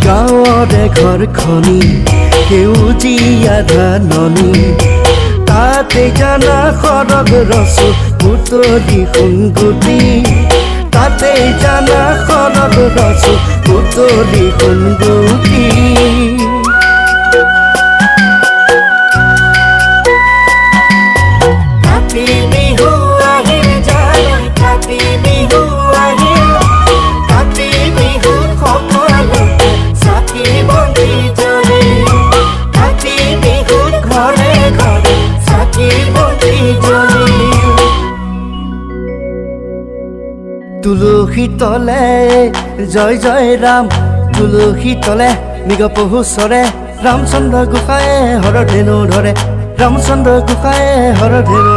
গাঁৱৰে ঘৰখনি সেউজীয়া ধাননি তাতে জানা সৰগ ৰচো বুটলি সোণগুটি তাতে জানা সৰগ ৰচো বুটলি সোণগুটি কাতি বিহু আহিল জানো কাতি বিহু আহিল কাতি বিহু সকলোতে চাকি বন্তি জ্বলে কাতি বিহুত ঘৰে ঘৰে চাকি বন্তি জ্বলে তুলসী তলে জয় জয় ৰাম তুলসী তলে মৃগ পহু চৰে ৰামচন্দ্ৰ গোসাঁয়ে হৰধেনু ধৰে ৰামচন্দ্ৰ গোসাঁয়ে হৰধেনু